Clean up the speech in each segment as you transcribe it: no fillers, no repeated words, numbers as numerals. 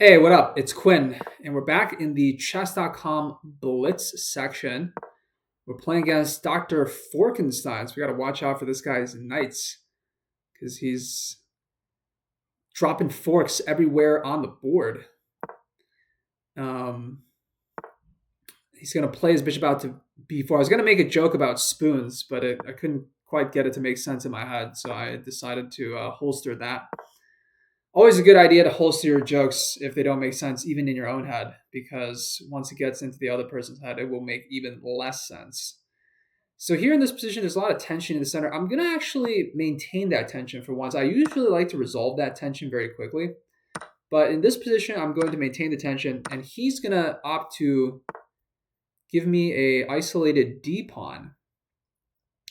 Hey, what up? It's Quinn, and we're back in the chess.com Blitz section. We're playing against Dr. Forkenstein, so we got to watch out for this guy's knights because he's dropping forks everywhere on the board. Um, he's going to play his bishop out to b4. I was going to make a joke about spoons, but I couldn't quite get it to make sense in my head, so I decided to holster that. Always a good idea to holster your jokes if they don't make sense, even in your own head, because once it gets into the other person's head, it will make even less sense. So here in this position, there's a lot of tension in the center. I'm going to actually maintain that tension for once. I usually like to resolve that tension very quickly. But in this position, I'm going to maintain the tension, and he's going to opt to give me a isolated D pawn.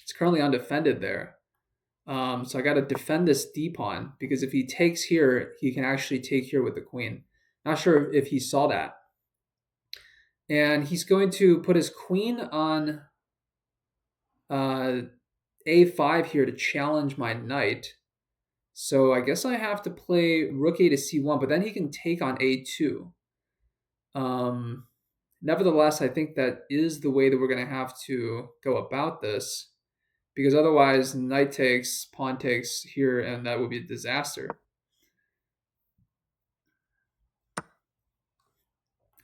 It's currently undefended there. So I got to defend this D pawn because if he takes here, he can actually take here with the queen. Not sure if he saw that. And he's going to put his queen on A5 here to challenge my knight. So I guess I have to play rook A to C1, but then he can take on A2. Nevertheless, I think that is the way that we're going to have to go about this, because otherwise knight takes, pawn takes here, and that would be a disaster.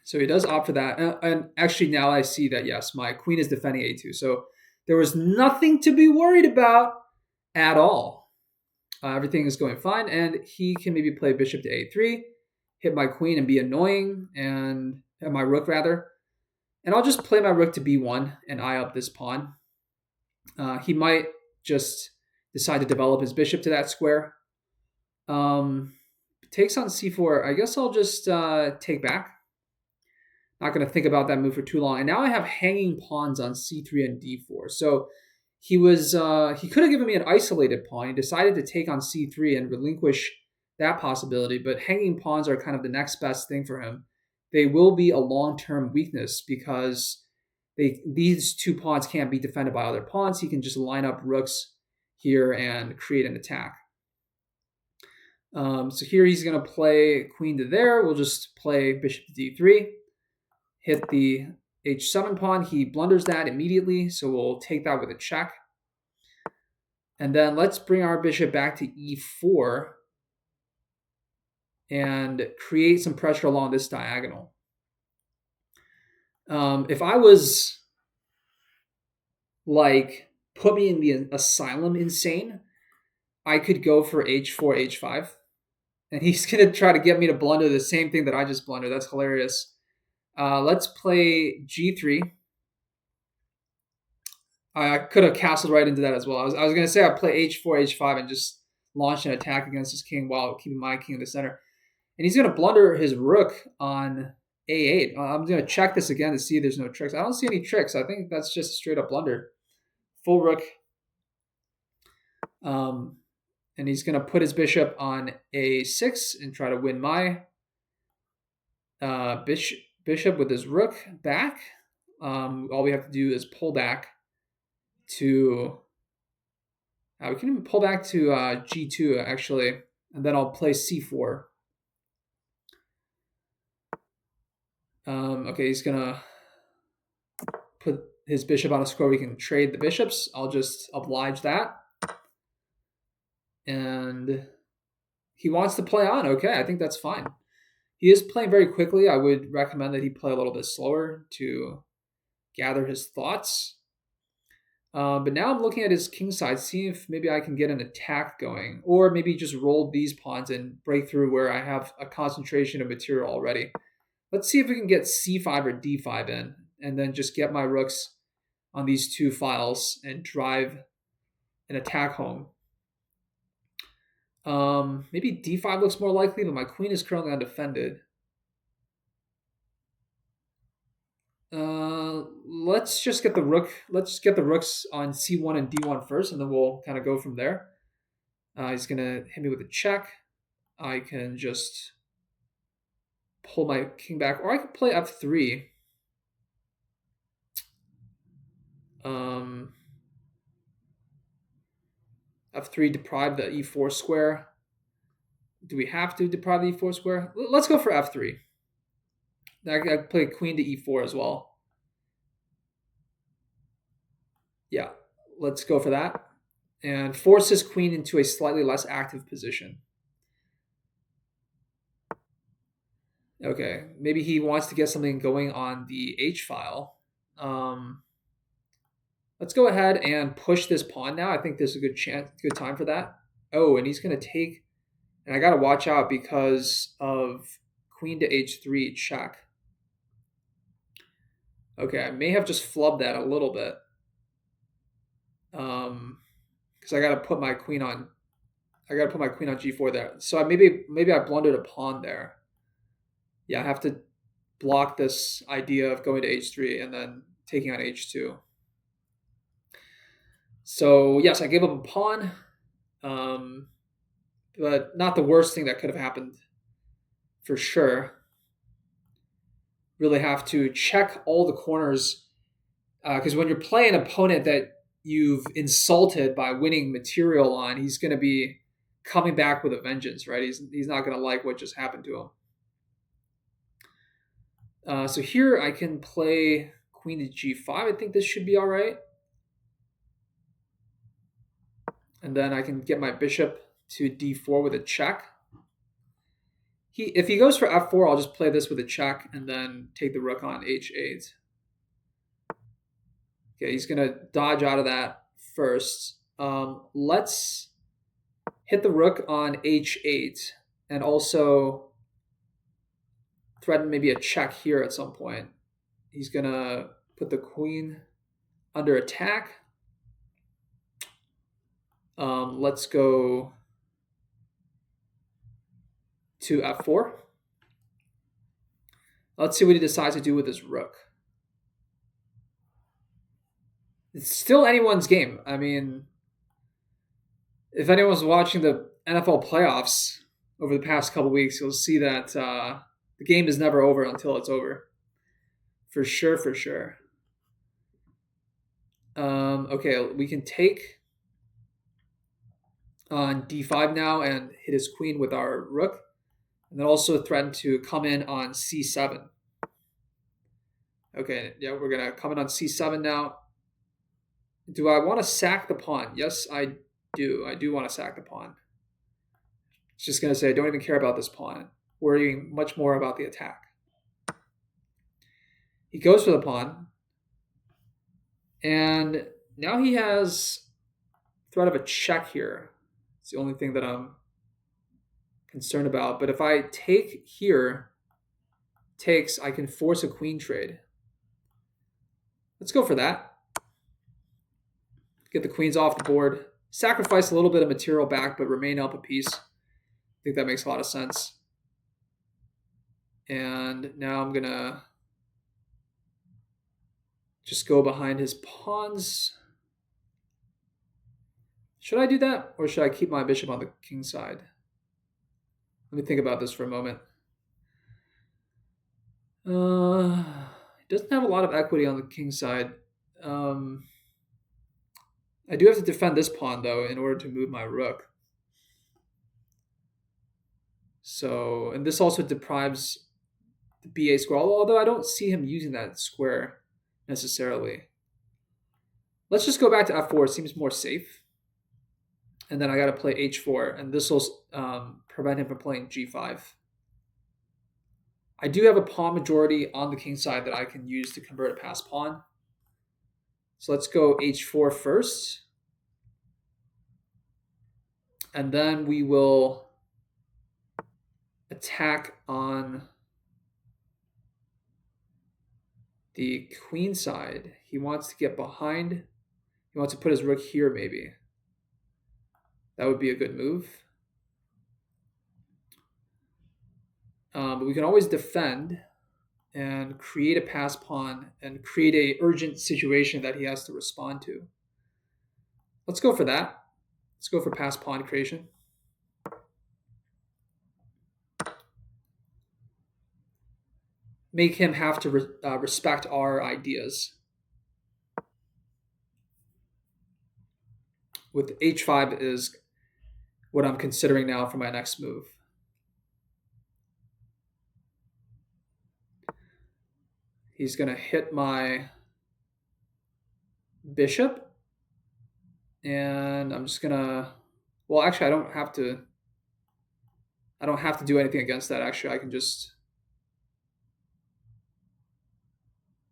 So he does opt for that. And actually now I see that, yes, my queen is defending A2. So there was nothing to be worried about at all. Everything is going fine, and he can maybe play bishop to A3, hit my queen and be annoying, and my rook rather. And I'll just play my rook to B1 and eye up this pawn. He might just decide to develop his bishop to that square. Takes on C4. I guess I'll just take back. Not going to think about that move for too long. And now I have hanging pawns on C3 and D4. So he could have given me an isolated pawn. He decided to take on C3 and relinquish that possibility. But hanging pawns are kind of the next best thing for him. They will be a long-term weakness because these two pawns can't be defended by other pawns. He can just line up rooks here and create an attack. So here he's going to play queen to there. We'll just play bishop to D3. Hit the h7 pawn. He blunders that immediately, so we'll take that with a check. And then let's bring our bishop back to e4 and create some pressure along this diagonal. If I was like, put me in the asylum insane, I could go for h4, h5. And he's going to try to get me to blunder the same thing that I just blundered. That's hilarious. Let's play g3. I could have castled right into that as well. I was going to say I'd play h4, h5 and just launch an attack against his king while keeping my king in the center. And he's going to blunder his rook on a8. I'm going to check this again to see if there's no tricks. I don't see any tricks. I think that's just a straight up blunder. Full rook. And he's going to put his bishop on a6 and try to win my bishop with his rook back. All we have to do is pull back to... we can even pull back to g2, actually, and then I'll play c4. Okay, he's going to put his bishop on a square. We can trade the bishops. I'll just oblige that. And he wants to play on. Okay, I think that's fine. He is playing very quickly. I would recommend that he play a little bit slower to gather his thoughts. But now I'm looking at his king side, seeing if maybe I can get an attack going, or maybe just roll these pawns and break through where I have a concentration of material already. Let's see if we can get c5 or d5 in, and then just get my rooks on these two files and drive an attack home. Maybe d5 looks more likely, but my queen is currently undefended. Let's just get the rook. Let's just get the rooks on c1 and d1 first, and then we'll kind of go from there. He's gonna hit me with a check. I can just pull my king back, or I could play f3. F3 deprive the e4 square. Do we have to deprive the e4 square? Let's go for f3. I play queen to e4 as well. Yeah, let's go for that. And force his queen into a slightly less active position. Okay, maybe he wants to get something going on the h file. Let's go ahead and push this pawn now. I think there's a good time for that. Oh, and he's going to take, and I got to watch out because of queen to h3 check. Okay, I may have just flubbed that a little bit. Because I got to put my queen on. I got to put my queen on g4 there. So maybe I blundered a pawn there. Yeah, I have to block this idea of going to h3 and then taking on h2. So yes, I gave up a pawn, but not the worst thing that could have happened for sure. Really have to check all the corners because when you're playing an opponent that you've insulted by winning material on, he's going to be coming back with a vengeance, right? He's not going to like what just happened to him. So here I can play queen to g5. I think this should be all right. And then I can get my bishop to d4 with a check. If he goes for f4, I'll just play this with a check and then take the rook on h8. Okay, he's going to dodge out of that first. Let's hit the rook on h8 and also threaten maybe a check here at some point. He's going to put the queen under attack. Let's go to f4. Let's see what he decides to do with his rook. It's still anyone's game. I mean, if anyone's watching the NFL playoffs over the past couple weeks, you'll see that the game is never over until it's over. For sure, for sure. Okay, we can take on d5 now and hit his queen with our rook. And then also threaten to come in on c7. Okay, yeah, we're going to come in on c7 now. Do I want to sack the pawn? Yes, I do. I do want to sack the pawn. It's just going to say I don't even care about this pawn. Worrying much more about the attack. He goes for the pawn. And now he has threat of a check here. It's the only thing that I'm concerned about. But if I take here, takes, I can force a queen trade. Let's go for that. Get the queens off the board. Sacrifice a little bit of material back, but remain up a piece. I think that makes a lot of sense. And now I'm going to just go behind his pawns. Should I do that? Or should I keep my bishop on the king side? Let me think about this for a moment. It doesn't have a lot of equity on the king side. I do have to defend this pawn, though, in order to move my rook. So, and this also deprives the BA square, although I don't see him using that square necessarily. Let's just go back to f4. It seems more safe. And then I got to play h4, and this will prevent him from playing g5. I do have a pawn majority on the king side that I can use to convert a passed pawn. So let's go h4 first. And then we will attack on the queen side. He wants to get behind. He wants to put his rook here maybe. That would be a good move. But we can always defend and create a pass pawn and create a urgent situation that he has to respond to. Let's go for that. Let's go for pass pawn creation. Make him have to respect our ideas. With h5 is what I'm considering now for my next move. He's going to hit my bishop. And I'm just going to... Well, actually, I don't have to do anything against that, actually. I can just...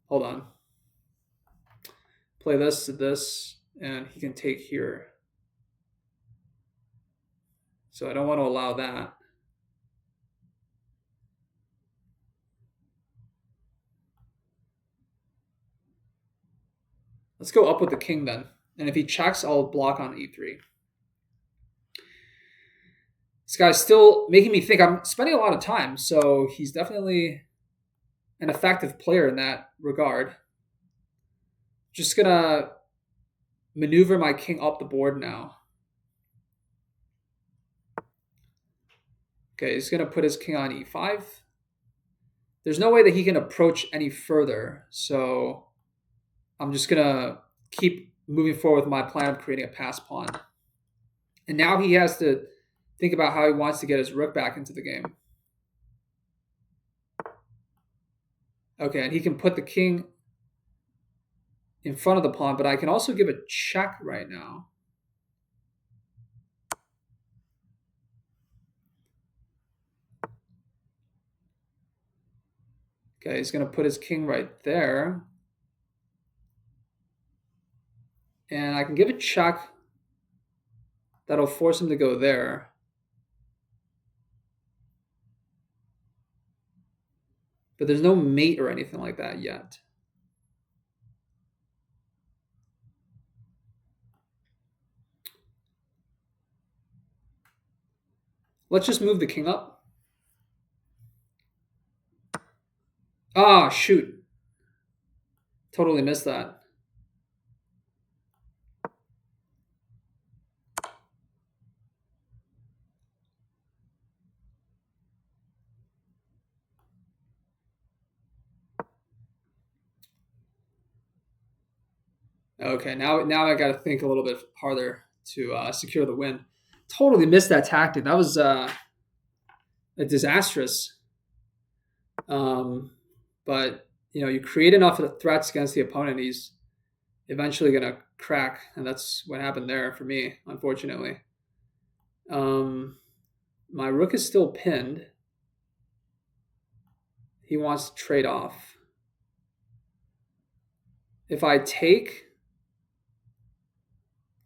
Hold on. Play this to this, and he can take here. So I don't want to allow that. Let's go up with the king then. And if he checks, I'll block on e3. This guy's still making me think. I'm spending a lot of time, so he's definitely an effective player in that regard. Just gonna maneuver my king up the board now. Okay, he's gonna put his king on e5. There's no way that he can approach any further, so I'm just gonna keep moving forward with my plan of creating a pass pawn. And now he has to think about how he wants to get his rook back into the game. Okay, and he can put the king in front of the pawn, but I can also give a check right now. Okay, he's going to put his king right there. And I can give a check. That'll force him to go there. But there's no mate or anything like that yet. Let's just move the king up. Ah, shoot. Totally missed that. Okay, now I got to think a little bit harder to secure the win. Totally missed that tactic. That was a disastrous. But you create enough threats against the opponent, he's eventually gonna crack, and that's what happened there for me, unfortunately. My rook is still pinned. He wants to trade off. If I take,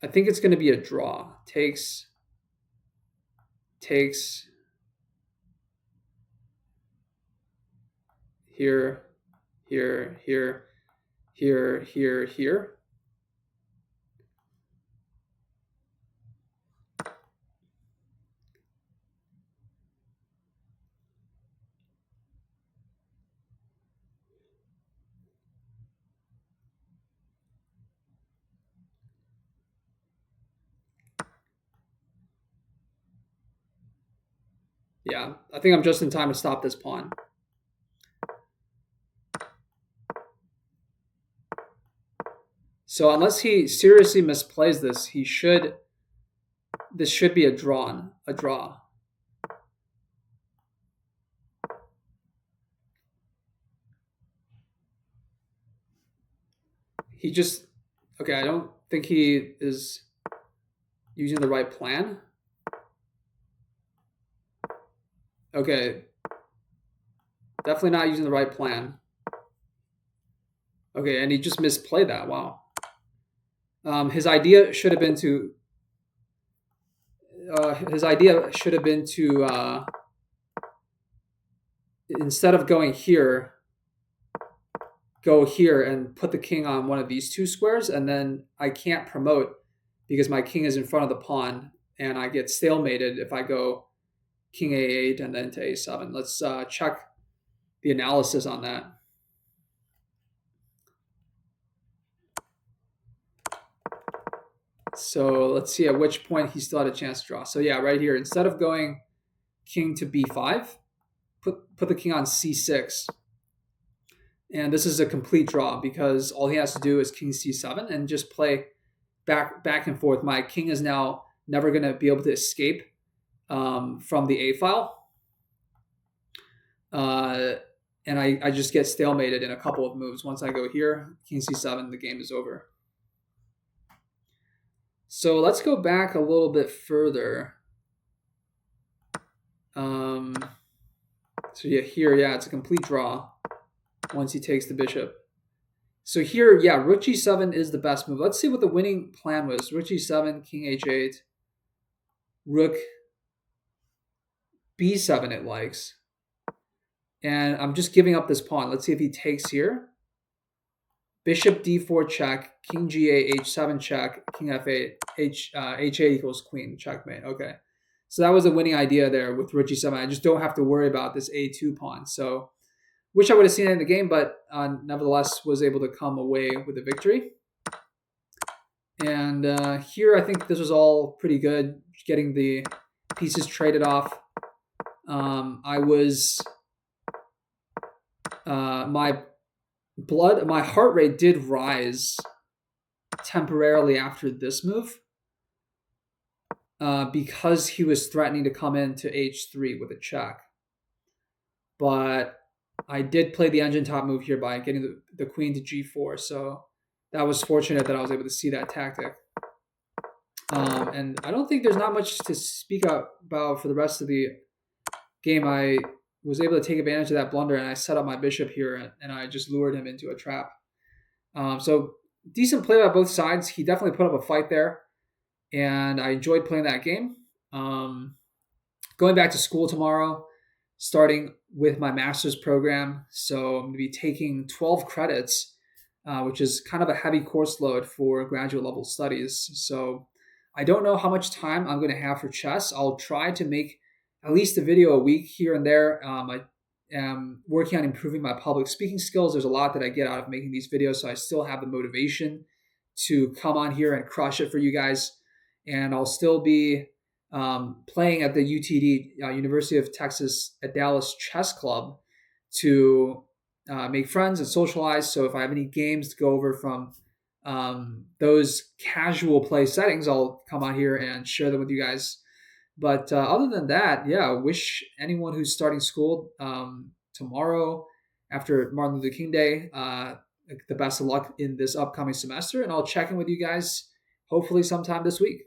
I think it's going to be a draw. Takes. Here. Yeah, I think I'm just in time to stop this pawn. So unless he seriously misplays this, this should be a draw. He just, okay, I don't think he is using the right plan. Okay, definitely not using the right plan. Okay, and he just misplayed that. Wow. His idea should have been to. Instead of going here, go here and put the king on one of these two squares, and then I can't promote because my king is in front of the pawn, and I get stalemated if I go king a8 and then to a7. Let's check the analysis on that. So let's see at which point he still had a chance to draw. So yeah, right here, instead of going king to b5, put the king on c6. And this is a complete draw because all he has to do is king c7 and just play back and forth. My king is now never going to be able to escape from the a file. and I just get stalemated in a couple of moves. Once I go here, king c7, the game is over. So let's go back a little bit further. So yeah, here, yeah, it's a complete draw once he takes the bishop. So here, yeah, rook g7 is the best move. Let's see what the winning plan was. Rook g7, king h8, rook b7 it likes. And I'm just giving up this pawn. Let's see if he takes here. Bishop d4 check, king g8, h7 check, king f8, h8 equals queen, checkmate. Okay. So that was the winning idea there with rook g7. I just don't have to worry about this a2 pawn. So wish I would have seen it in the game, but nevertheless was able to come away with a victory. And here I think this was all pretty good, getting the pieces traded off. I was my heart rate did rise temporarily after this move because he was threatening to come into h3 with a check. But I did play the engine top move here by getting the queen to g4, so that was fortunate that I was able to see that tactic. And I don't think there's not much to speak about for the rest of the game. I was able to take advantage of that blunder, and I set up my bishop here, and I just lured him into a trap. So decent play by both sides. He definitely put up a fight there, and I enjoyed playing that game. Going back to school tomorrow, starting with my master's program. So I'm going to be taking 12 credits, which is kind of a heavy course load for graduate level studies. So I don't know how much time I'm going to have for chess. I'll try to make at least a video a week here and there. I am working on improving my public speaking skills. There's a lot that I get out of making these videos, so I still have the motivation to come on here and crush it for you guys. And I'll still be playing at the UTD, University of Texas at Dallas Chess Club, to make friends and socialize. So if I have any games to go over from those casual play settings, I'll come on here and share them with you guys. But other than that, yeah, I wish anyone who's starting school tomorrow after Martin Luther King Day the best of luck in this upcoming semester. And I'll check in with you guys hopefully sometime this week.